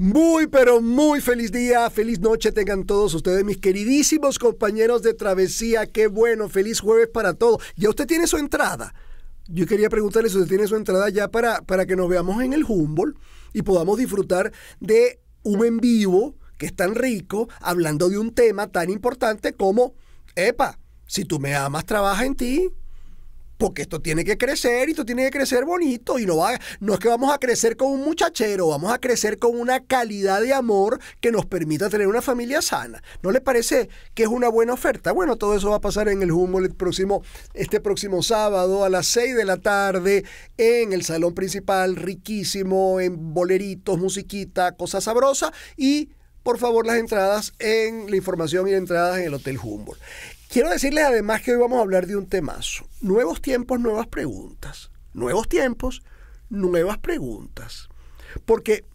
Muy, pero muy feliz día, feliz noche tengan todos ustedes, mis queridísimos compañeros de travesía. Qué bueno, feliz jueves para todos. ¿Ya usted tiene su entrada? Yo quería preguntarle si usted tiene su entrada ya para que nos veamos en el Humboldt y podamos disfrutar de un en vivo que es tan rico, hablando de un tema tan importante como, si tú me amas, trabaja en ti. Porque esto tiene que crecer y esto tiene que crecer bonito y no es que vamos a crecer con un muchachero, vamos a crecer con una calidad de amor que nos permita tener una familia sana. ¿No le parece que es una buena oferta? Bueno, todo eso va a pasar en el Humboldt este próximo sábado a las 6 de la tarde en el salón principal, riquísimo, en boleritos, musiquita, cosa sabrosa y por favor las entradas en la información y entradas en el Hotel Humboldt. Quiero decirles además que hoy vamos a hablar de un temazo. Nuevos tiempos, nuevas preguntas. Nuevos tiempos, nuevas preguntas. Porque,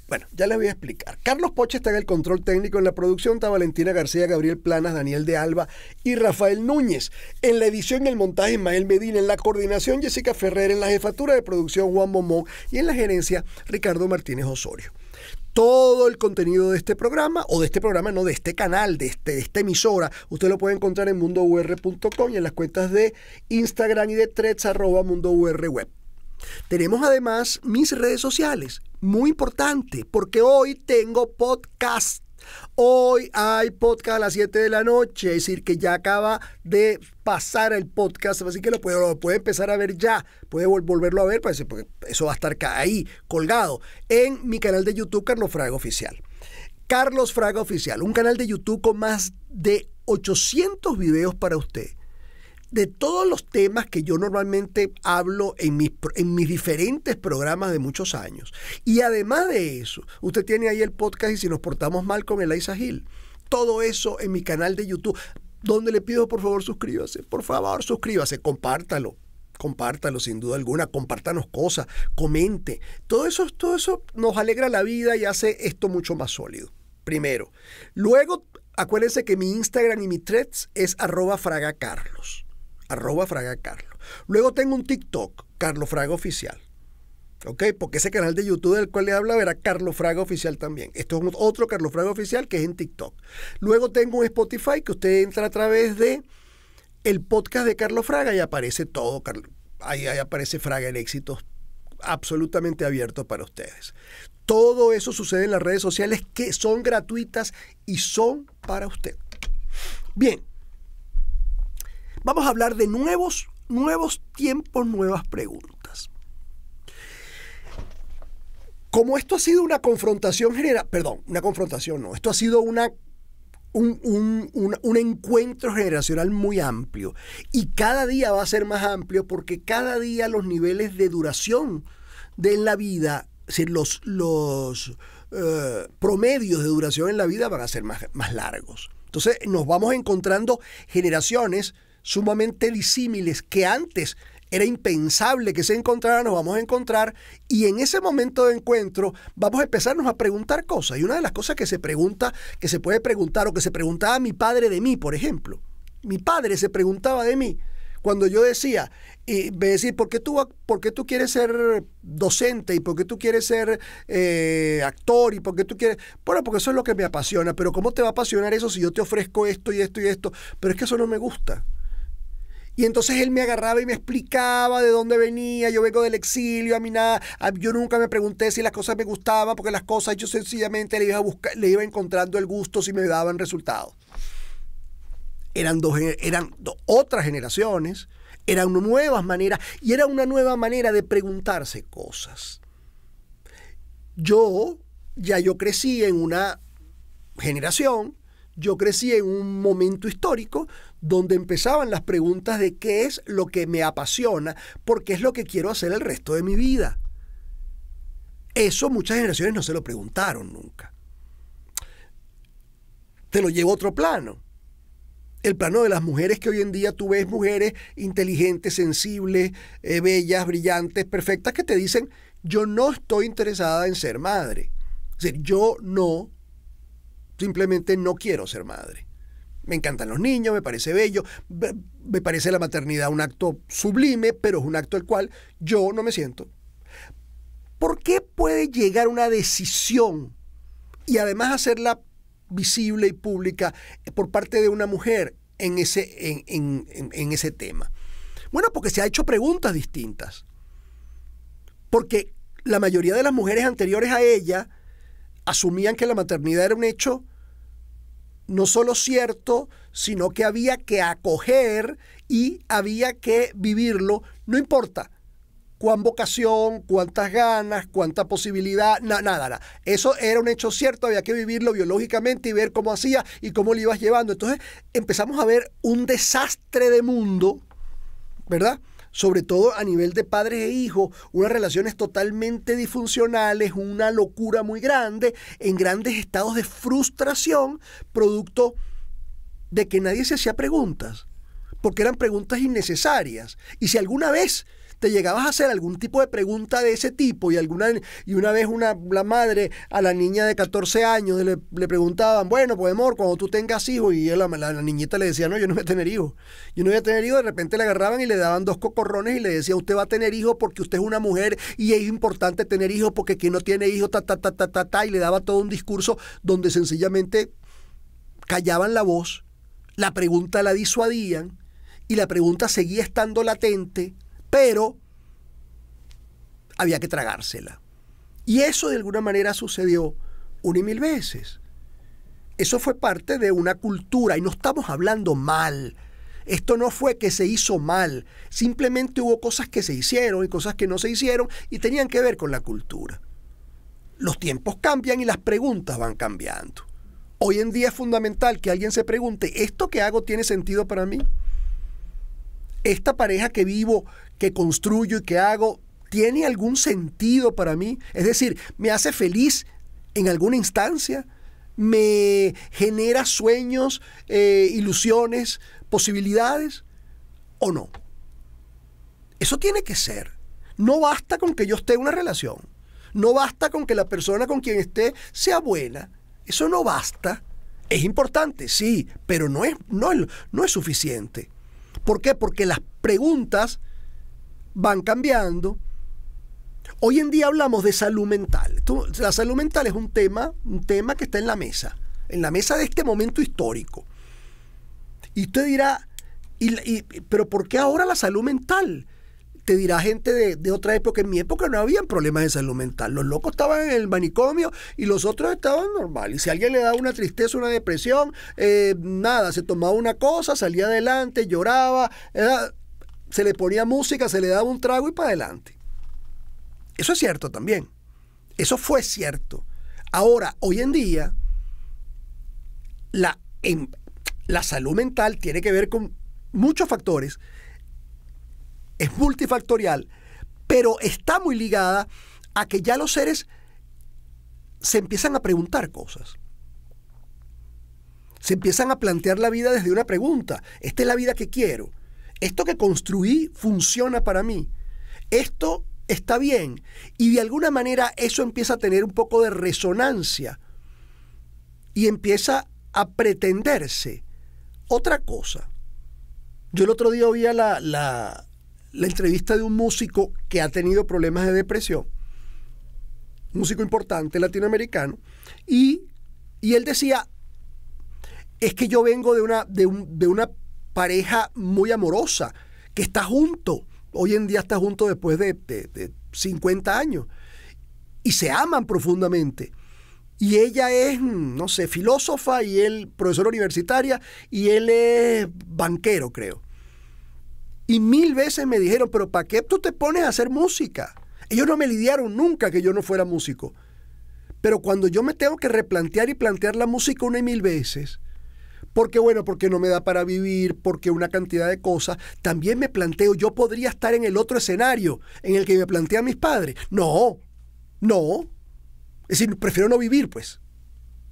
bueno, ya les voy a explicar. Carlos Poche está en el control técnico, en la producción está Valentina García, Gabriel Planas, Daniel de Alba y Rafael Núñez. En la edición y el montaje, Ismael Medina. En la coordinación, Jessica Ferrer. En la jefatura de producción, Juan Momón. Y en la gerencia, Ricardo Martínez Osorio. Todo el contenido de este programa, o de este programa, no, de este canal, de esta emisora, usted lo puede encontrar en mundour.com y en las cuentas de Instagram y de Threads, @mundourweb. Tenemos además mis redes sociales, muy importante, porque hoy tengo podcast. Hoy hay podcast a las 7 de la noche, es decir, que ya acaba de pasar el podcast, así que lo puede empezar a ver ya, puede volverlo a ver, porque eso va a estar ahí, colgado, en mi canal de YouTube, Carlos Fraga Oficial. Carlos Fraga Oficial, un canal de YouTube con más de 800 videos para usted, de todos los temas que yo normalmente hablo en mis diferentes programas de muchos años. Y además de eso, usted tiene ahí el podcast y si nos portamos mal con Elisa Gil. Todo eso en mi canal de YouTube, donde le pido por favor suscríbase. Por favor, suscríbase, compártalo sin duda alguna, compártanos cosas, comente. Todo eso nos alegra la vida y hace esto mucho más sólido. Primero. Luego, acuérdense que mi Instagram y mi Threads es @fragacarlos. @fragacarlos. Luego tengo un TikTok, Carlos Fraga Oficial. ¿Ok? Porque ese canal de YouTube del cual le habla verá Carlos Fraga Oficial también. Esto es otro Carlos Fraga Oficial que es en TikTok. Luego tengo un Spotify que usted entra a través de el podcast de Carlos Fraga y aparece todo. Ahí aparece Fraga en Éxitos, absolutamente abierto para ustedes. Todo eso sucede en las redes sociales que son gratuitas y son para usted. Bien. Vamos a hablar de nuevos tiempos, nuevas preguntas. Como esto ha sido una confrontación esto ha sido un encuentro generacional muy amplio y cada día va a ser más amplio porque cada día los niveles de duración de la vida, es decir, los promedios de duración en la vida van a ser más largos. Entonces nos vamos encontrando generaciones sumamente disímiles que antes era impensable que se encontraran, nos vamos a encontrar y en ese momento de encuentro vamos a empezarnos a preguntar cosas. Y una de las cosas que se puede preguntar o que se preguntaba mi padre de mí, por ejemplo. Mi padre se preguntaba de mí cuando yo decía, ¿por qué tú quieres ser docente y por qué tú quieres ser actor y por qué tú quieres? Bueno, porque eso es lo que me apasiona, pero ¿cómo te va a apasionar eso si yo te ofrezco esto y esto y esto? Pero es que eso no me gusta. Y entonces él me agarraba y me explicaba de dónde venía. Yo vengo del exilio, yo nunca me pregunté si las cosas me gustaban, porque las cosas yo sencillamente le iba encontrando el gusto si me daban resultados. Eran otras generaciones, eran nuevas maneras, y era una nueva manera de preguntarse cosas. Yo crecí en una generación, yo crecí en un momento histórico donde empezaban las preguntas de qué es lo que me apasiona, porque es lo que quiero hacer el resto de mi vida. Eso muchas generaciones no se lo preguntaron nunca. Te lo llevo a otro plano. El plano de las mujeres que hoy en día tú ves mujeres inteligentes, sensibles, bellas, brillantes, perfectas, que te dicen, yo no estoy interesada en ser madre. Es decir, simplemente no quiero ser madre. Me encantan los niños, me parece bello, me parece la maternidad un acto sublime, pero es un acto el cual yo no me siento. ¿por qué puede llegar una decisión y además hacerla visible y pública por parte de una mujer en ese tema? Bueno, porque se ha hecho preguntas distintas. Porque la mayoría de las mujeres anteriores a ella asumían que la maternidad era un hecho no solo cierto, sino que había que acoger y había que vivirlo, no importa cuán vocación, cuántas ganas, cuánta posibilidad, nada. Eso era un hecho cierto, había que vivirlo biológicamente y ver cómo hacía y cómo lo ibas llevando. Entonces empezamos a ver un desastre de mundo, ¿verdad? Sobre todo a nivel de padres e hijos, unas relaciones totalmente disfuncionales, una locura muy grande, en grandes estados de frustración, producto de que nadie se hacía preguntas, porque eran preguntas innecesarias. Y si alguna vez te llegabas a hacer algún tipo de pregunta de ese tipo y una vez la madre a la niña de 14 años le preguntaban, bueno, pues amor, cuando tú tengas hijos, y la niñita le decía, no, yo no voy a tener hijos. Yo no voy a tener hijos, de repente le agarraban y le daban 2 cocorrones y le decía, usted va a tener hijos porque usted es una mujer y es importante tener hijos porque quien no tiene hijos, y le daba todo un discurso donde sencillamente callaban la voz, la pregunta la disuadían y la pregunta seguía estando latente, pero había que tragársela. Y eso de alguna manera sucedió 1 y 1000 veces. Eso fue parte de una cultura y no estamos hablando mal. Esto no fue que se hizo mal. Simplemente hubo cosas que se hicieron y cosas que no se hicieron y tenían que ver con la cultura. Los tiempos cambian y las preguntas van cambiando. Hoy en día es fundamental que alguien se pregunte, ¿esto que hago tiene sentido para mí? ¿Esta pareja que vivo, que construyo y que hago, tiene algún sentido para mí? Es decir, ¿me hace feliz en alguna instancia? ¿Me genera sueños, ilusiones, posibilidades? ¿O no? Eso tiene que ser. No basta con que yo esté en una relación. No basta con que la persona con quien esté sea buena. Eso no basta. Es importante, sí, pero no es suficiente. ¿Por qué? Porque las preguntas van cambiando. Hoy en día hablamos de salud mental. La salud mental es un tema que está en la mesa de este momento histórico. Y usted dirá, ¿pero por qué ahora la salud mental? Te dirá gente de otra época. En mi época no habían problemas de salud mental. Los locos estaban en el manicomio y los otros estaban normal. Y si a alguien le daba una tristeza, una depresión, nada, se tomaba una cosa, salía adelante, lloraba, se le ponía música, se le daba un trago y para adelante. Eso es cierto también. Eso fue cierto. Ahora, hoy en día, la salud mental tiene que ver con muchos factores. Es multifactorial, pero está muy ligada a que ya los seres se empiezan a preguntar cosas. Se empiezan a plantear la vida desde una pregunta. ¿Esta es la vida que quiero? ¿Esto que construí funciona para mí? ¿Esto está bien? Y de alguna manera eso empieza a tener un poco de resonancia y empieza a pretenderse otra cosa. Yo el otro día oía la entrevista de un músico que ha tenido problemas de depresión, un músico importante latinoamericano, y él decía, es que yo vengo de una pareja muy amorosa, que está junto, hoy en día está junto después de 50 años, y se aman profundamente. Y ella es, no sé, filósofa, y él profesora universitaria, y él es banquero, creo. Y 1000 veces me dijeron, pero ¿para qué tú te pones a hacer música? Ellos no me lidiaron nunca que yo no fuera músico. Pero cuando yo me tengo que replantear y plantear la música 1 y 1000 veces, porque no me da para vivir, porque una cantidad de cosas, también me planteo, yo podría estar en el otro escenario en el que me plantean mis padres. No. Es decir, prefiero no vivir, pues,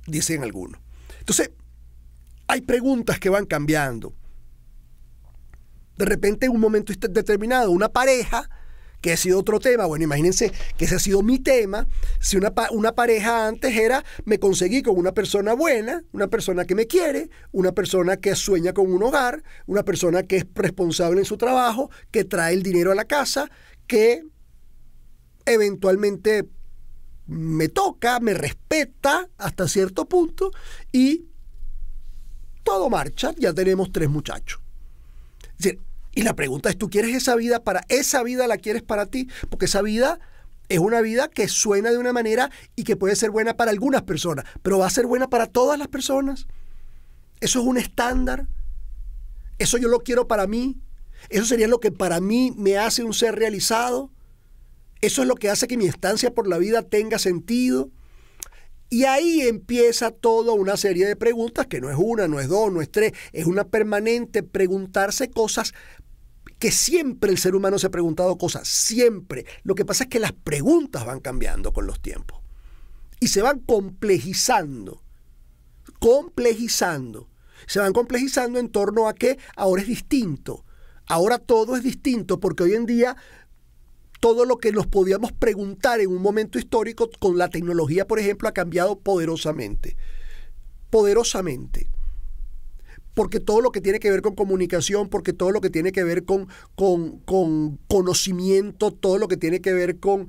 dicen algunos. Entonces, hay preguntas que van cambiando. De repente, en un momento determinado, una pareja, que ha sido otro tema, bueno, imagínense que ese ha sido mi tema, si una pareja antes era, me conseguí con una persona buena, una persona que me quiere, una persona que sueña con un hogar, una persona que es responsable en su trabajo, que trae el dinero a la casa, que eventualmente me toca, me respeta hasta cierto punto y todo marcha, ya tenemos 3 muchachos. Es decir, y la pregunta es, ¿tú quieres esa vida esa vida la quieres para ti? Porque esa vida es una vida que suena de una manera y que puede ser buena para algunas personas, pero ¿va a ser buena para todas las personas? ¿Eso es un estándar? ¿Eso yo lo quiero para mí? ¿Eso sería lo que para mí me hace un ser realizado? ¿Eso es lo que hace que mi estancia por la vida tenga sentido? Y ahí empieza toda una serie de preguntas, que no es una, no es dos, no es tres, es una permanente preguntarse cosas que siempre el ser humano se ha preguntado cosas, siempre. Lo que pasa es que las preguntas van cambiando con los tiempos y se van complejizando. Se van complejizando en torno a que ahora es distinto. Ahora todo es distinto porque hoy en día todo lo que nos podíamos preguntar en un momento histórico con la tecnología, por ejemplo, ha cambiado poderosamente. Poderosamente. Porque todo lo que tiene que ver con comunicación, porque todo lo que tiene que ver con conocimiento, todo lo que tiene que ver con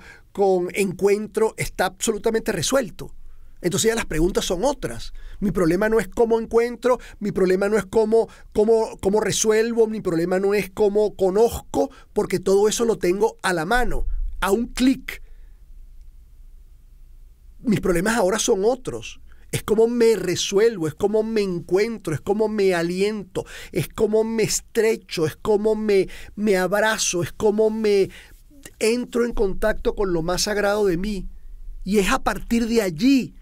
encuentro está absolutamente resuelto. Entonces ya las preguntas son otras. Mi problema no es cómo encuentro, mi problema no es cómo resuelvo, mi problema no es cómo conozco, porque todo eso lo tengo a la mano, a un clic. Mis problemas ahora son otros. Es cómo me resuelvo, es cómo me encuentro, es cómo me aliento, es cómo me estrecho, es cómo me abrazo, es cómo me entro en contacto con lo más sagrado de mí. Y es a partir de allí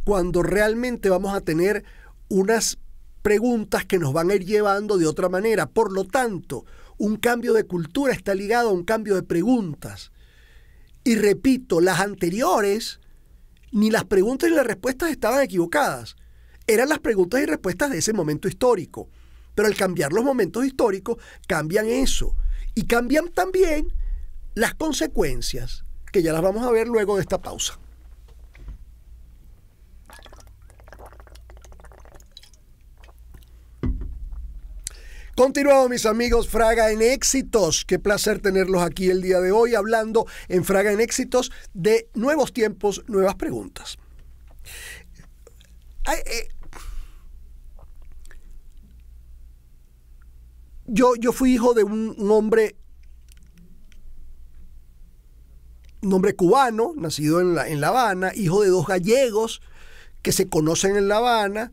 cuando realmente vamos a tener unas preguntas que nos van a ir llevando de otra manera. Por lo tanto, un cambio de cultura está ligado a un cambio de preguntas. Y repito, las anteriores, ni las preguntas ni las respuestas estaban equivocadas. Eran las preguntas y respuestas de ese momento histórico. Pero al cambiar los momentos históricos, cambian eso. Y cambian también las consecuencias, que ya las vamos a ver luego de esta pausa. Continuamos, mis amigos, Fraga en Éxitos. Qué placer tenerlos aquí el día de hoy, hablando en Fraga en Éxitos de nuevos tiempos, nuevas preguntas. Yo fui hijo de un hombre cubano, nacido en La Habana, hijo de 2 gallegos que se conocen en La Habana,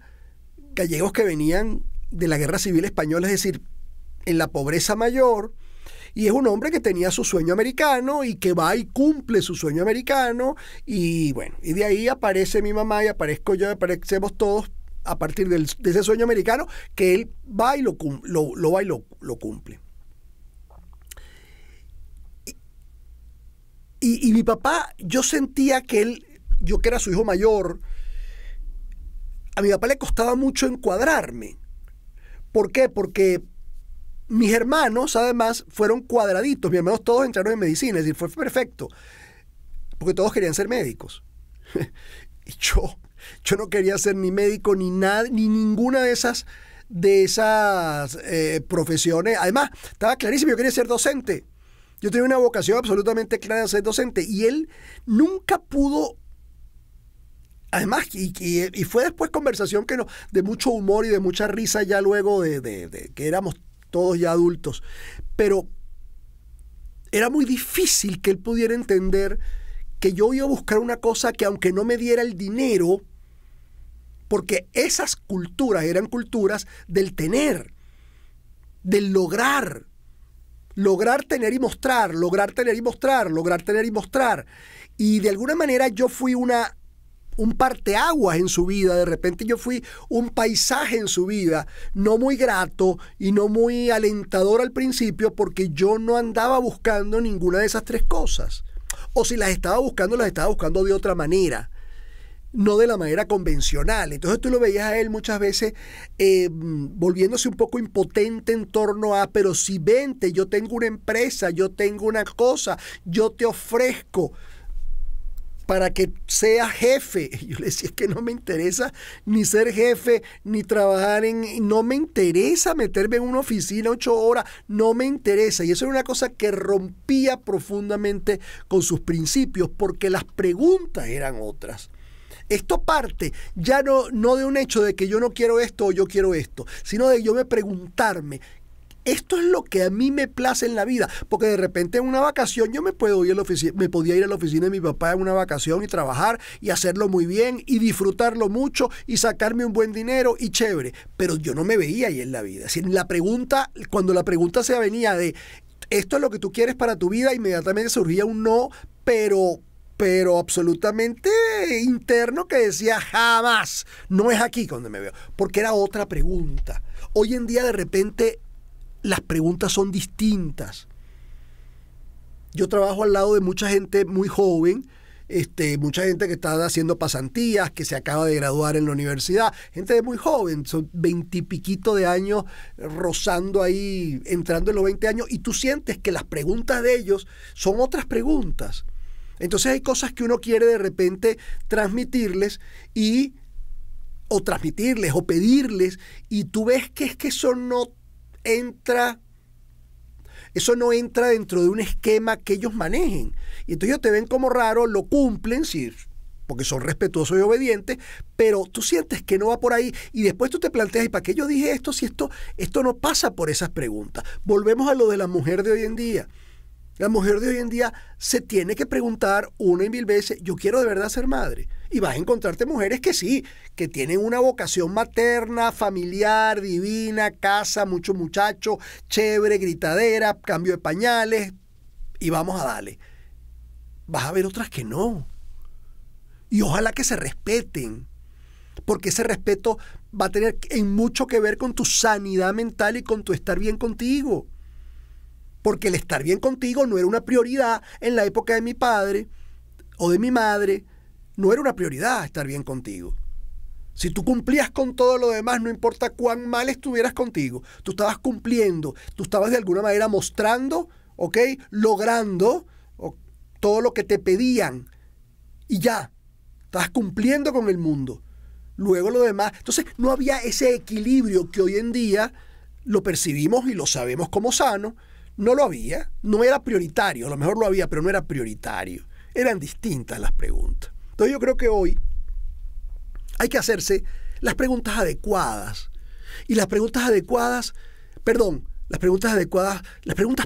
gallegos que venían de la Guerra Civil Española, es decir, en la pobreza mayor, y es un hombre que tenía su sueño americano y que va y cumple su sueño americano, y bueno, y de ahí aparece mi mamá y aparezco yo, aparecemos todos a partir de ese sueño americano que él va y lo cumple. Y mi papá, yo sentía que yo que era su hijo mayor, a mi papá le costaba mucho encuadrarme. ¿Por qué? Porque mis hermanos, además, fueron cuadraditos. Mis hermanos todos entraron en medicina, es decir, fue perfecto. Porque todos querían ser médicos. Y yo no quería ser ni médico, ni nada, ni ninguna de esas profesiones. Además, estaba clarísimo, yo quería ser docente. Yo tenía una vocación absolutamente clara de ser docente. Y él nunca pudo. Además, y fue después conversación de mucho humor y de mucha risa ya luego de que éramos todos ya adultos. Pero era muy difícil que él pudiera entender que yo iba a buscar una cosa que aunque no me diera el dinero, porque esas culturas eran culturas del tener, del lograr tener y mostrar, lograr tener y mostrar, lograr tener y mostrar. Y de alguna manera yo fui un parteaguas en su vida, de repente yo fui un paisaje en su vida, no muy grato y no muy alentador al principio, porque yo no andaba buscando ninguna de esas 3 cosas. O si las estaba buscando de otra manera, no de la manera convencional. Entonces tú lo veías a él muchas veces volviéndose un poco impotente en torno a, pero si vente, yo tengo una empresa, yo tengo una cosa, yo te ofrezco. para que sea jefe. Y yo le decía, es que no me interesa ni ser jefe, ni trabajar no me interesa meterme en una oficina 8 horas, no me interesa. Y eso era una cosa que rompía profundamente con sus principios, porque las preguntas eran otras. Esto parte ya no de un hecho de que yo no quiero esto o yo quiero esto, sino de yo me preguntarme, esto es lo que a mí me place en la vida, porque de repente en una vacación yo me podía ir a la oficina de mi papá en una vacación y trabajar y hacerlo muy bien y disfrutarlo mucho y sacarme un buen dinero y chévere, pero yo no me veía ahí en la vida. Es decir, cuando la pregunta se venía de esto es lo que tú quieres para tu vida, inmediatamente surgía un no, pero absolutamente interno, que decía jamás, no es aquí donde me veo, porque era otra pregunta. Hoy en día de repente las preguntas son distintas. Yo trabajo al lado de mucha gente muy joven, mucha gente que está haciendo pasantías, que se acaba de graduar en la universidad, gente muy joven, son 20 y piquito de años, rozando ahí, entrando en los 20 años, y tú sientes que las preguntas de ellos son otras preguntas. Entonces hay cosas que uno quiere de repente transmitirles o pedirles, y tú ves que es que eso no entra dentro de un esquema que ellos manejen. Y entonces ellos te ven como raro, lo cumplen, sí, porque son respetuosos y obedientes, pero tú sientes que no va por ahí, y después tú te planteas, ¿y para qué yo dije esto si esto no pasa por esas preguntas? Volvemos a lo de la mujer de hoy en día. La mujer de hoy en día se tiene que preguntar una y mil veces, ¿yo quiero de verdad ser madre? Y vas a encontrarte mujeres que sí, que tienen una vocación materna, familiar, divina, casa, mucho muchacho, chévere, gritadera, cambio de pañales, y vamos a darle. Vas a ver otras que no. Y ojalá que se respeten, porque ese respeto va a tener mucho que ver con tu sanidad mental y con tu estar bien contigo. Porque el estar bien contigo no era una prioridad en la época de mi padre o de mi madre. No era una prioridad estar bien contigo. Si tú cumplías con todo lo demás, no importa cuán mal estuvieras contigo, tú estabas cumpliendo, tú estabas de alguna manera mostrando, ¿ok? Logrando todo lo que te pedían, y ya, estabas cumpliendo con el mundo. Luego lo demás, entonces no había ese equilibrio que hoy en día lo percibimos y lo sabemos como sano. No lo había, no era prioritario, a lo mejor lo había, pero no era prioritario. Eran distintas las preguntas. Entonces yo creo que hoy hay que hacerse las preguntas adecuadas. Y las preguntas adecuadas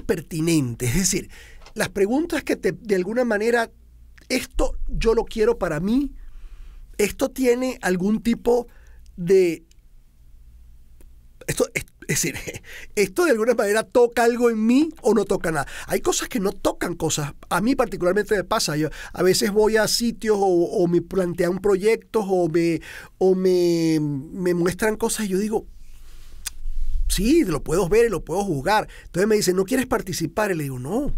pertinentes. Es decir, las preguntas que de alguna manera, esto yo lo quiero para mí, esto tiene algún tipo de... Es decir, ¿esto de alguna manera toca algo en mí o no toca nada? Hay cosas que no tocan cosas. A mí particularmente me pasa. Yo a veces voy a sitios o me plantean proyectos o me muestran cosas y yo digo, sí, lo puedo ver y lo puedo juzgar. Entonces me dicen, ¿no quieres participar? Y le digo, no.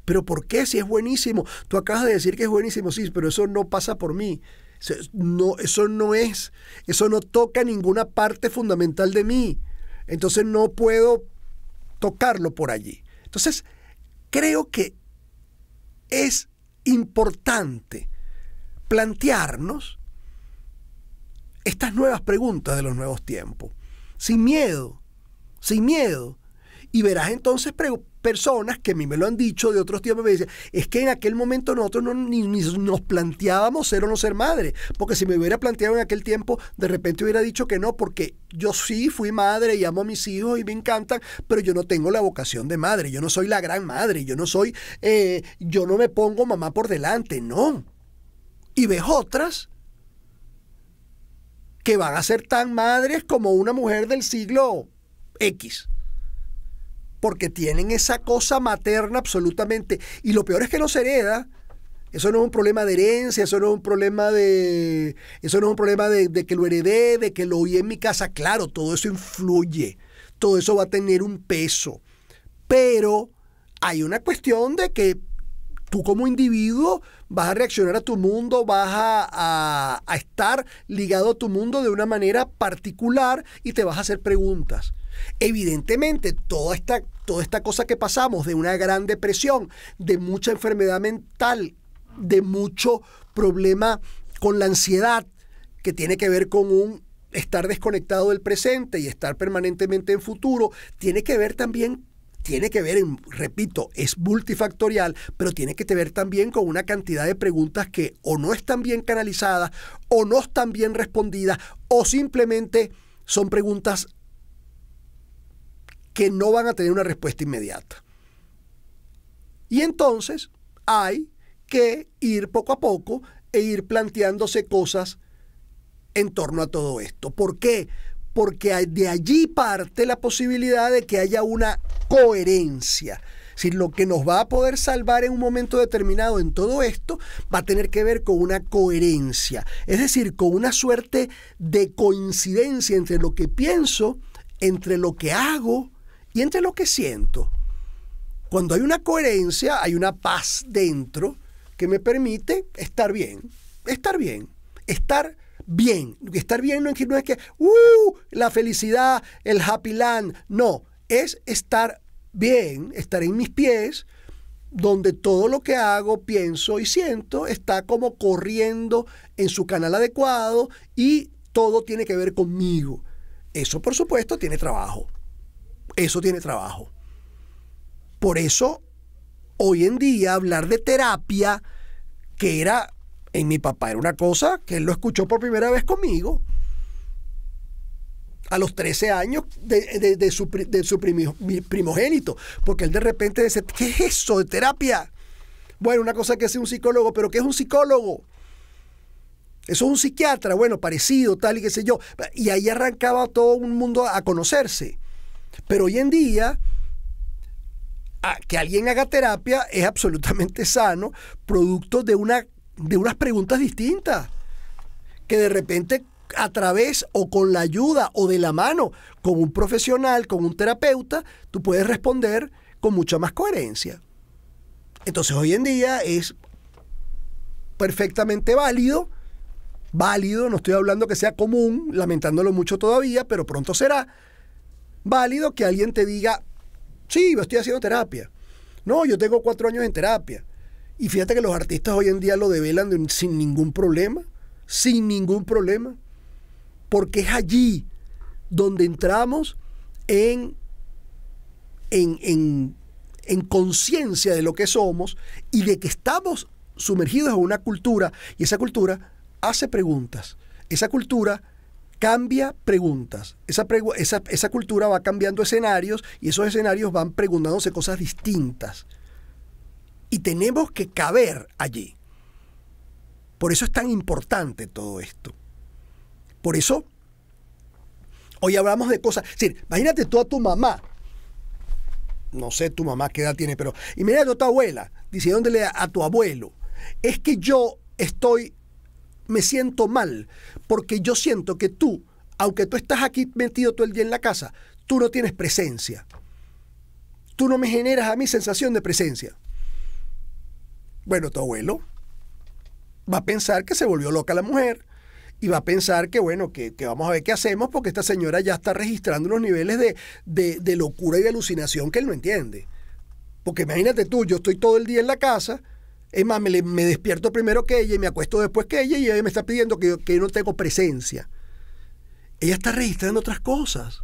¿Pero por qué? Si es buenísimo. Tú acabas de decir que es buenísimo, sí, pero eso no pasa por mí. Eso no toca ninguna parte fundamental de mí. Entonces no puedo tocarlo por allí. Entonces creo que es importante plantearnos estas nuevas preguntas de los nuevos tiempos, sin miedo. Y verás entonces personas que a mí me lo han dicho de otros tiempos, me dicen, es que en aquel momento nosotros ni nos planteábamos ser o no ser madre, porque si me hubiera planteado en aquel tiempo, de repente hubiera dicho que no, porque yo sí fui madre y amo a mis hijos y me encantan, pero yo no tengo la vocación de madre, yo no soy la gran madre, yo no me pongo mamá por delante, no. Y ves otras que van a ser tan madres como una mujer del siglo X, porque tienen esa cosa materna absolutamente. Y lo peor es que no se hereda. Eso no es un problema de herencia, eso no es un problema de que lo heredé, de que lo oí en mi casa. Claro, todo eso influye, todo eso va a tener un peso. Pero hay una cuestión de que tú como individuo vas a reaccionar a tu mundo, vas a estar ligado a tu mundo de una manera particular y te vas a hacer preguntas. Evidentemente, toda esta cosa que pasamos de una gran depresión, de mucha enfermedad mental de mucho problema con la ansiedad, que tiene que ver con un estar desconectado del presente y estar permanentemente en futuro. Tiene que ver, repito, es multifactorial, pero tiene que ver también con una cantidad de preguntas que o no están bien canalizadas, o no están bien respondidas, o simplemente son preguntas que no van a tener una respuesta inmediata. Y entonces hay que ir poco a poco e ir planteándose cosas en torno a todo esto. ¿Por qué? Porque de allí parte la posibilidad de que haya una coherencia. Es decir, lo que nos va a poder salvar en un momento determinado en todo esto va a tener que ver con una coherencia. Es decir, con una suerte de coincidencia entre lo que pienso, entre lo que hago y entre lo que siento. Cuando hay una coherencia, hay una paz dentro que me permite estar bien. Estar bien. Estar bien. Estar bien no es que la felicidad, el happy land. No, es estar bien, estar en mis pies, donde todo lo que hago, pienso y siento está como corriendo en su canal adecuado y todo tiene que ver conmigo. Eso, por supuesto, tiene trabajo. Eso tiene trabajo. Por eso, hoy en día, hablar de terapia, que era, en mi papá, era una cosa que él lo escuchó por primera vez conmigo, a los 13 años de su primogénito, porque él de repente dice, ¿qué es eso de terapia? Bueno, una cosa que hace un psicólogo, pero ¿qué es un psicólogo? Eso es un psiquiatra, bueno, parecido, tal y qué sé yo. Y ahí arrancaba todo un mundo a conocerse. Pero hoy en día, que alguien haga terapia es absolutamente sano, producto de unas preguntas distintas, que de repente a través o con la ayuda o de la mano con un profesional, con un terapeuta, tú puedes responder con mucha más coherencia. Entonces hoy en día es perfectamente válido, no estoy hablando que sea común, lamentándolo mucho todavía, pero pronto será válido que alguien te diga, sí, yo estoy haciendo terapia. No, yo tengo 4 años en terapia. Y fíjate que los artistas hoy en día lo develan sin ningún problema, porque es allí donde entramos en conciencia de lo que somos y de que estamos sumergidos en una cultura, y esa cultura hace preguntas, esa cultura cambia preguntas, esa cultura va cambiando escenarios y esos escenarios van preguntándose cosas distintas y tenemos que caber allí. Por eso es tan importante todo esto. Por eso hoy hablamos de cosas, es decir, imagínate tú a tu mamá, no sé tu mamá qué edad tiene, pero imagínate a tu abuela diciéndole a tu abuelo, es que me siento mal, porque yo siento que tú, aunque tú estás aquí metido todo el día en la casa, tú no tienes presencia. Tú no me generas a mí sensación de presencia. Bueno, tu abuelo va a pensar que se volvió loca la mujer y va a pensar que, bueno, que vamos a ver qué hacemos porque esta señora ya está registrando unos niveles de locura y de alucinación que él no entiende. Porque imagínate tú, yo estoy todo el día en la casa. Es más, me despierto primero que ella y me acuesto después que ella y ella me está pidiendo que yo no tengo presencia. Ella está registrando otras cosas.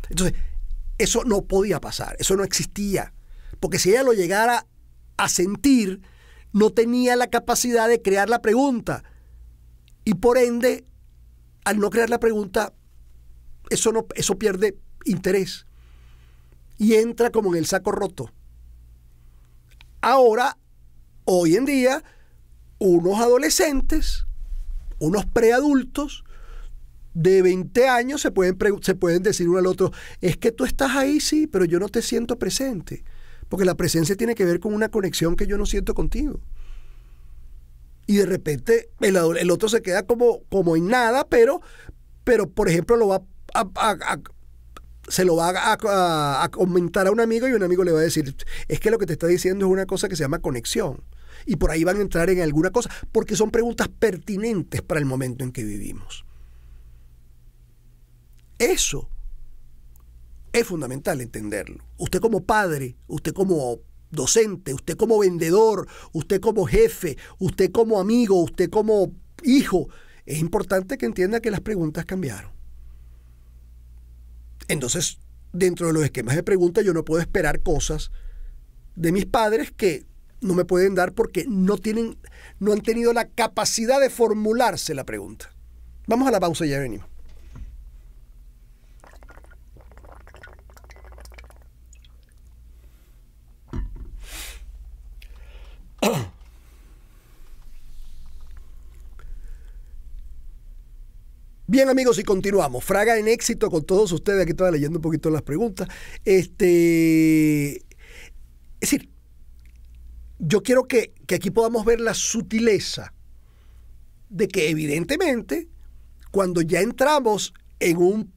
Entonces, eso no podía pasar, eso no existía. Porque si ella lo llegara a sentir, no tenía la capacidad de crear la pregunta. Y por ende, al no crear la pregunta, eso pierde interés. Y entra como en el saco roto. Ahora, hoy en día, unos adolescentes, unos preadultos de 20 años se pueden decir uno al otro, es que tú estás ahí, sí, pero yo no te siento presente. Porque la presencia tiene que ver con una conexión que yo no siento contigo. Y de repente el otro se queda como en nada, pero por ejemplo, se lo va a comentar a un amigo y un amigo le va a decir, es que lo que te está diciendo es una cosa que se llama conexión. Y por ahí van a entrar en alguna cosa, porque son preguntas pertinentes para el momento en que vivimos. Eso es fundamental entenderlo. Usted como padre, usted como docente, usted como vendedor, usted como jefe, usted como amigo, usted como hijo, es importante que entienda que las preguntas cambiaron. Entonces, dentro de los esquemas de preguntas, yo no puedo esperar cosas de mis padres que no me pueden dar porque no han tenido la capacidad de formularse la pregunta. Vamos a la pausa y ya venimos. Bien, amigos, y continuamos. Fraga en éxito con todos ustedes. Aquí estaba leyendo un poquito las preguntas. Es decir, yo quiero que aquí podamos ver la sutileza de que evidentemente cuando ya entramos en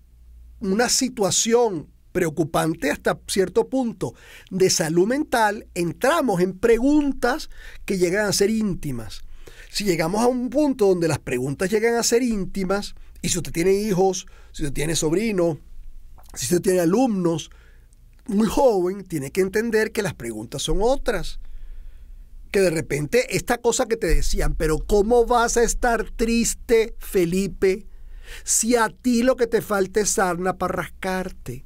una situación preocupante hasta cierto punto de salud mental, entramos en preguntas que llegan a ser íntimas. Si llegamos a un punto donde las preguntas llegan a ser íntimas, y si usted tiene hijos, si usted tiene sobrinos, si usted tiene alumnos, muy joven, tiene que entender que las preguntas son otras. Que de repente esta cosa que te decían, pero ¿cómo vas a estar triste, Felipe, si a ti lo que te falta es sarna para rascarte?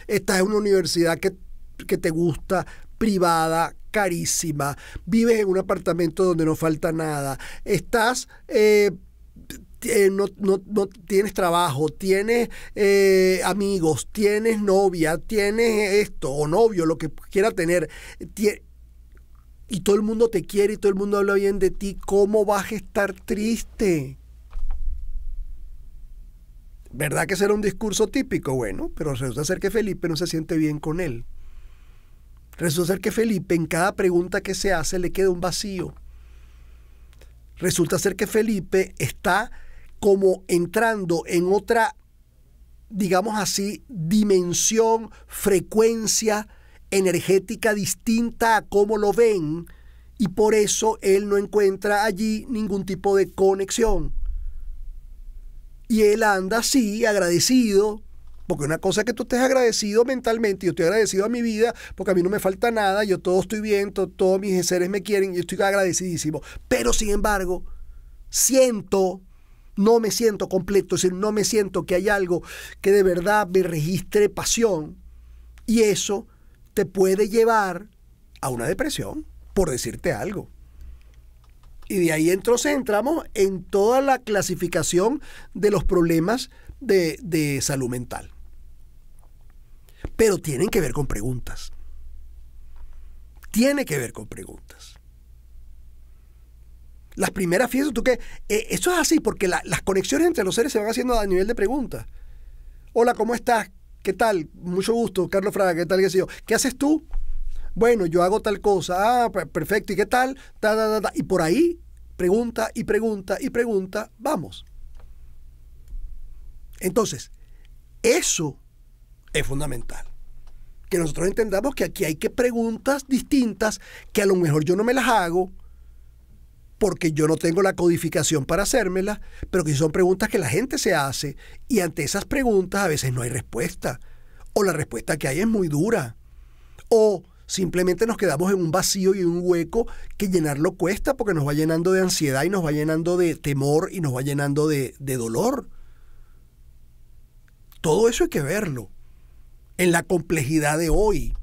Estás en una universidad que te gusta, privada, carísima, vives en un apartamento donde no falta nada, estás... no tienes trabajo, tienes amigos, tienes novia, tienes esto o novio, lo que quiera tener, y todo el mundo te quiere y todo el mundo habla bien de ti, ¿cómo vas a estar triste? ¿Verdad que será un discurso típico? Bueno, pero resulta ser que Felipe no se siente bien con él. Resulta ser que Felipe en cada pregunta que se hace le queda un vacío. Resulta ser que Felipe está como entrando en otra, digamos así, dimensión, frecuencia energética distinta a cómo lo ven, y por eso él no encuentra allí ningún tipo de conexión. Y él anda así, agradecido, porque una cosa es que tú estés agradecido mentalmente, yo estoy agradecido a mi vida, porque a mí no me falta nada, yo todo estoy bien, todos mis seres me quieren, yo estoy agradecidísimo. Pero sin embargo, no me siento completo, es decir, no me siento que hay algo que de verdad me registre pasión, y eso te puede llevar a una depresión, por decirte algo. Y de ahí entonces entramos en toda la clasificación de los problemas de salud mental. Pero tienen que ver con preguntas. Tiene que ver con preguntas. Las primeras, fíjate tú que eso es así, porque las conexiones entre los seres se van haciendo a nivel de preguntas. Hola, ¿cómo estás? ¿Qué tal? Mucho gusto, Carlos Fraga, ¿qué tal? ¿Qué sé yo? ¿Qué haces tú? Bueno, yo hago tal cosa. Ah, perfecto. ¿Y qué tal? Y por ahí, pregunta y pregunta y pregunta, vamos. Entonces, eso es fundamental. Que nosotros entendamos que aquí hay que preguntas distintas que a lo mejor yo no me las hago porque yo no tengo la codificación para hacérmelas, pero que son preguntas que la gente se hace, y ante esas preguntas a veces no hay respuesta, o la respuesta que hay es muy dura, o simplemente nos quedamos en un vacío y en un hueco que llenarlo cuesta porque nos va llenando de ansiedad y nos va llenando de temor y nos va llenando de dolor. Todo eso hay que verlo en la complejidad de hoy.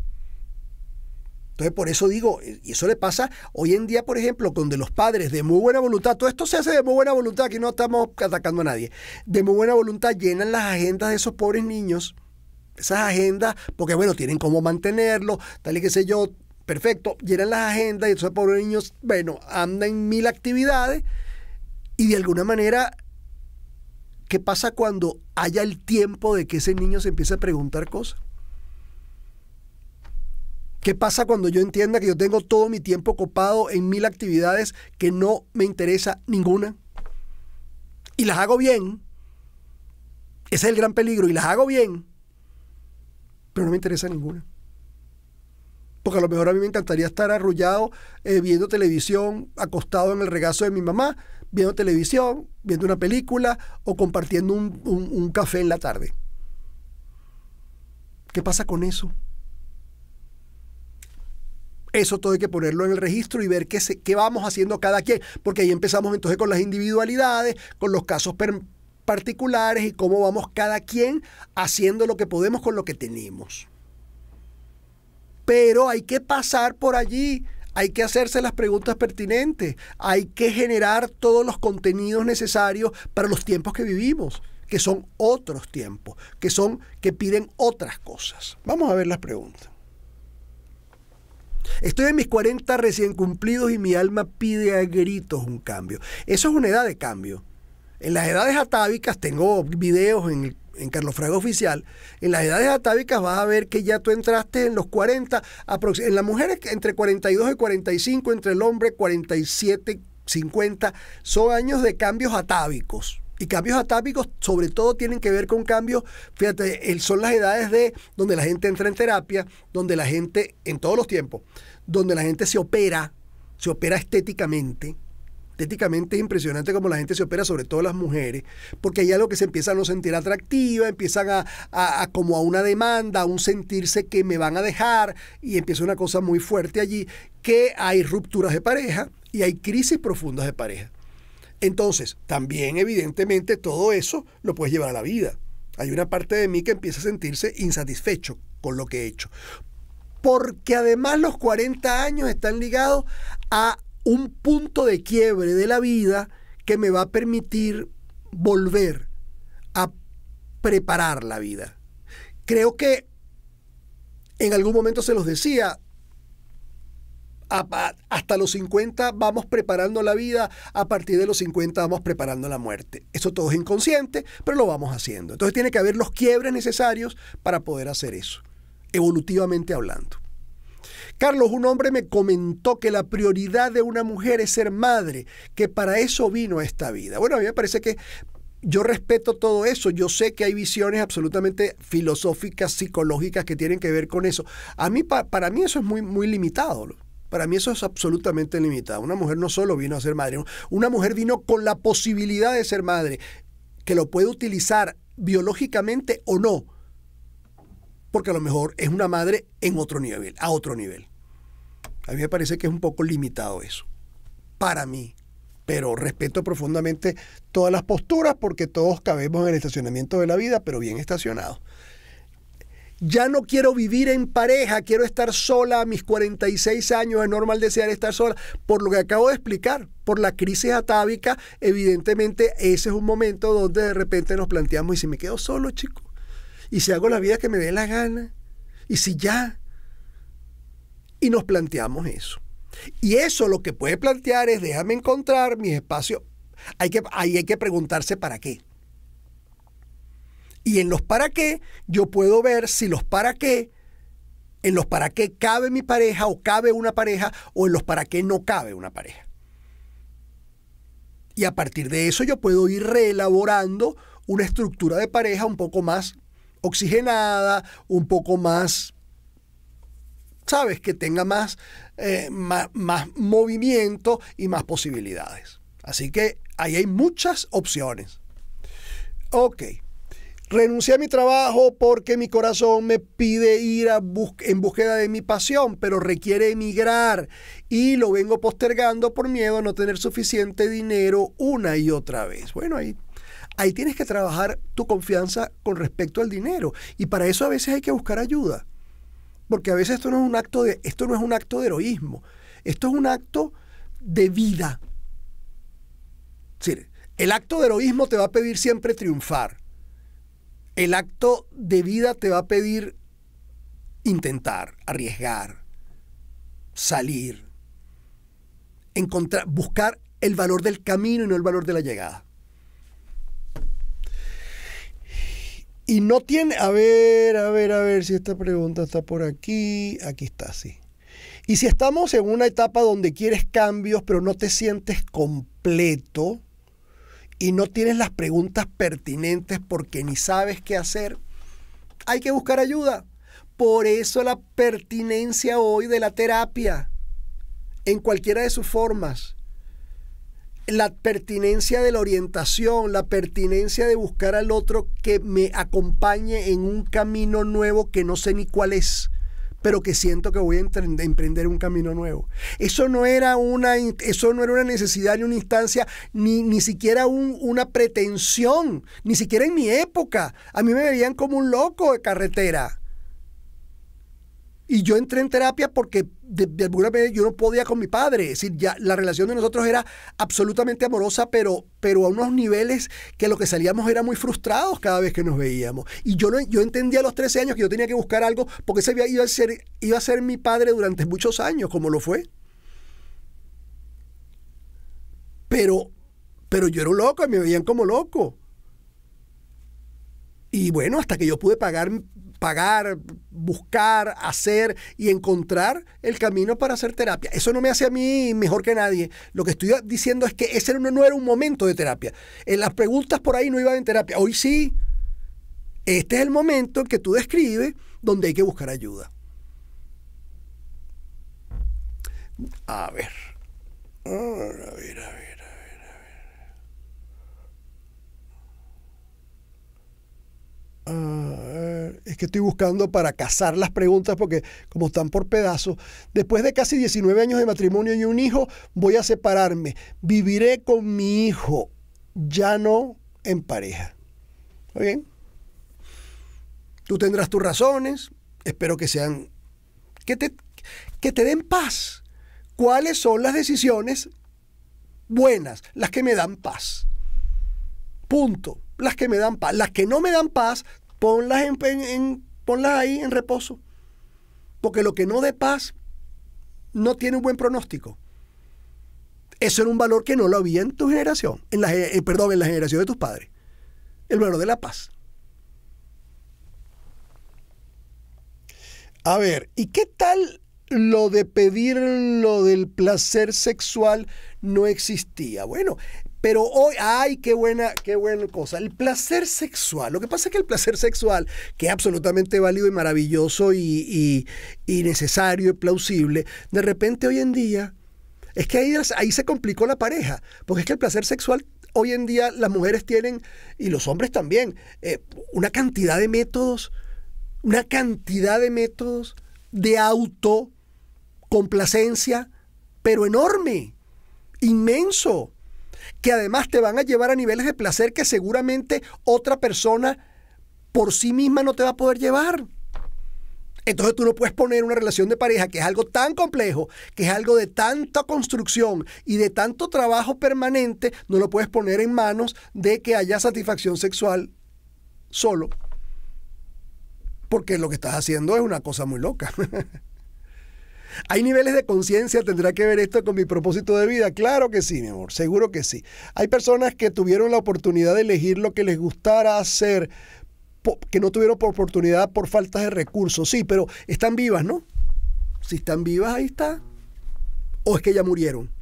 Entonces, por eso digo, y eso le pasa hoy en día, por ejemplo, donde los padres de muy buena voluntad, todo esto se hace de muy buena voluntad, aquí no estamos atacando a nadie, de muy buena voluntad llenan las agendas de esos pobres niños, esas agendas, porque bueno, tienen cómo mantenerlo, tal y qué sé yo, perfecto, llenan las agendas y esos pobres niños, bueno, andan en 1000 actividades, y de alguna manera, ¿qué pasa cuando haya el tiempo de que ese niño se empiece a preguntar cosas? ¿Qué pasa cuando yo entienda que yo tengo todo mi tiempo copado en 1000 actividades que no me interesa ninguna? Y las hago bien. Ese es el gran peligro. Y las hago bien, pero no me interesa ninguna. Porque a lo mejor a mí me encantaría estar arrullado viendo televisión, acostado en el regazo de mi mamá, viendo televisión, viendo una película o compartiendo un café en la tarde. ¿Qué pasa con eso? Eso todo hay que ponerlo en el registro y ver qué vamos haciendo cada quien, porque ahí empezamos entonces con las individualidades, con los casos particulares y cómo vamos cada quien haciendo lo que podemos con lo que tenemos. Pero hay que pasar por allí, hay que hacerse las preguntas pertinentes, hay que generar todos los contenidos necesarios para los tiempos que vivimos, que son otros tiempos, que piden otras cosas. Vamos a ver las preguntas. Estoy en mis 40 recién cumplidos y mi alma pide a gritos un cambio. Eso es una edad de cambio. En las edades atávicas, tengo videos en Carlos Fraga Oficial, en las edades atávicas vas a ver que ya tú entraste en los 40, en las mujeres entre 42 y 45, entre el hombre 47, 50, son años de cambios atávicos. Y cambios atávicos sobre todo tienen que ver con cambios, fíjate, son las edades donde la gente entra en terapia, donde la gente, en todos los tiempos, donde la gente se opera estéticamente. Estéticamente es impresionante como la gente se opera, sobre todo las mujeres, porque hay algo que se empiezan a no sentir atractiva, empiezan a como a una demanda, a un sentirse que me van a dejar, y empieza una cosa muy fuerte allí, que hay rupturas de pareja y hay crisis profundas de pareja. Entonces, también evidentemente todo eso lo puedes llevar a la vida. Hay una parte de mí que empieza a sentirse insatisfecho con lo que he hecho. Porque además los 40 años están ligados a un punto de quiebre de la vida que me va a permitir volver a preparar la vida. Creo que en algún momento se los decía, hasta los 50 vamos preparando la vida, a partir de los 50 vamos preparando la muerte. Eso todo es inconsciente, pero lo vamos haciendo. Entonces tiene que haber los quiebres necesarios para poder hacer eso, evolutivamente hablando. Carlos, un hombre me comentó que la prioridad de una mujer es ser madre, que para eso vino a esta vida. Bueno, a mí me parece que yo respeto todo eso. Yo sé que hay visiones absolutamente filosóficas, psicológicas que tienen que ver con eso. Para mí eso es muy limitado. Para mí eso es absolutamente limitado. Una mujer no solo vino a ser madre, una mujer vino con la posibilidad de ser madre, que lo puede utilizar biológicamente o no, porque a lo mejor es una madre en otro nivel, a otro nivel. A mí me parece que es un poco limitado eso, para mí. Pero respeto profundamente todas las posturas, porque todos cabemos en el estacionamiento de la vida, pero bien estacionados. Ya no quiero vivir en pareja, quiero estar sola a mis 46 años, es normal desear estar sola, por lo que acabo de explicar, por la crisis atávica. Evidentemente ese es un momento donde de repente nos planteamos, ¿y si me quedo solo, chico? ¿Y si hago la vida que me dé la gana? ¿Y si ya? Y nos planteamos eso. Y eso lo que puede plantear es, déjame encontrar mis espacios. Ahí hay que preguntarse para qué. Y en los para qué, yo puedo ver si en los para qué cabe mi pareja o cabe una pareja, o en los para qué no cabe una pareja. Y a partir de eso yo puedo ir reelaborando una estructura de pareja un poco más oxigenada, un poco más, ¿sabes? Que tenga más movimiento y más posibilidades. Así que ahí hay muchas opciones. Ok. Renuncié a mi trabajo porque mi corazón me pide ir en búsqueda de mi pasión, pero requiere emigrar y lo vengo postergando por miedo a no tener suficiente dinero una y otra vez. Bueno, ahí tienes que trabajar tu confianza con respecto al dinero, y para eso a veces hay que buscar ayuda, porque a veces esto no es un acto de heroísmo, esto es un acto de vida. Es decir, el acto de heroísmo te va a pedir siempre triunfar. El acto de vida te va a pedir intentar, arriesgar, salir, buscar el valor del camino y no el valor de la llegada. Y no tiene, a ver si esta pregunta está por aquí. Aquí está, sí. Y si estamos en una etapa donde quieres cambios, pero no te sientes completo, y no tienes las preguntas pertinentes porque ni sabes qué hacer, hay que buscar ayuda. Por eso la pertinencia hoy de la terapia, en cualquiera de sus formas. La pertinencia de la orientación, la pertinencia de buscar al otro que me acompañe en un camino nuevo que no sé ni cuál es, pero que siento que voy a emprender un camino nuevo. Eso no era una necesidad, ni una instancia, ni siquiera una pretensión, ni siquiera en mi época. A mí me veían como un loco de carretera. Y yo entré en terapia porque de alguna manera yo no podía con mi padre. Es decir, ya la relación de nosotros era absolutamente amorosa, pero a unos niveles que lo que salíamos era muy frustrados cada vez que nos veíamos. Y yo entendía a los 13 años que yo tenía que buscar algo porque ese iba a ser mi padre durante muchos años, como lo fue. Pero yo era un loco y me veían como loco. Y bueno, hasta que yo pude pagar, buscar, hacer y encontrar el camino para hacer terapia. Eso no me hace a mí mejor que nadie. Lo que estoy diciendo es que ese no era un momento de terapia. En las preguntas por ahí no iban en terapia. Hoy sí. Este es el momento en que tú describes donde hay que buscar ayuda. A ver. A ver. Es que estoy buscando para cazar las preguntas porque como están por pedazos. Después de casi 19 años de matrimonio y un hijo, voy a separarme. Viviré con mi hijo, ya no en pareja. ¿Está bien? Tú tendrás tus razones. Espero que sean... que te den paz. ¿Cuáles son las decisiones buenas? Las que me dan paz. Punto. Las que me dan paz. Las que no me dan paz, ponlas ahí en reposo. Porque lo que no dé paz no tiene un buen pronóstico. Eso era un valor que no lo había en tu generación, en la generación de tus padres. El valor de la paz. A ver, ¿y qué tal lo de pedir lo del placer sexual no existía? Bueno, pero hoy, ¡ay, qué buena cosa! El placer sexual. Lo que pasa es que el placer sexual, que es absolutamente válido y maravilloso y necesario y plausible, de repente hoy en día, es que ahí se complicó la pareja. Porque es que el placer sexual, hoy en día las mujeres tienen, y los hombres también, una cantidad de métodos de autocomplacencia, pero enorme, inmenso, que además te van a llevar a niveles de placer que seguramente otra persona por sí misma no te va a poder llevar. Entonces tú no puedes poner una relación de pareja, que es algo tan complejo, que es algo de tanta construcción y de tanto trabajo permanente, no lo puedes poner en manos de que haya satisfacción sexual solo. Porque lo que estás haciendo es una cosa muy loca. ¿Hay niveles de conciencia? ¿Tendrá que ver esto con mi propósito de vida? Claro que sí, mi amor, seguro que sí. Hay personas que tuvieron la oportunidad de elegir lo que les gustara hacer, que no tuvieron oportunidad por falta de recursos. Sí, pero están vivas, ¿no? Si están vivas, ahí está. ¿O es que ya murieron?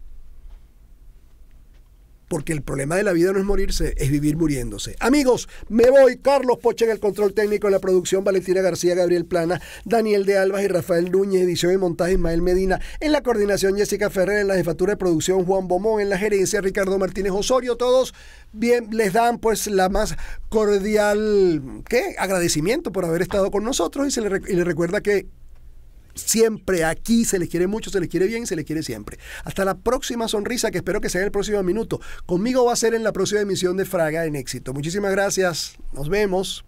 Porque el problema de la vida no es morirse, es vivir muriéndose. Amigos, me voy. Carlos Poche en el control técnico, en la producción, Valentina García, Gabriel Plana, Daniel de Albas y Rafael Núñez, edición y montaje Ismael Medina, en la coordinación Jessica Ferrer, en la jefatura de producción Juan Bomón, en la gerencia Ricardo Martínez Osorio. Todos bien, les dan pues la más cordial agradecimiento por haber estado con nosotros y les recuerda que siempre aquí se les quiere mucho, se les quiere bien, se les quiere siempre. Hasta la próxima sonrisa, que espero que sea en el próximo minuto. Conmigo va a ser en la próxima emisión de Fraga en Éxito. Muchísimas gracias. Nos vemos.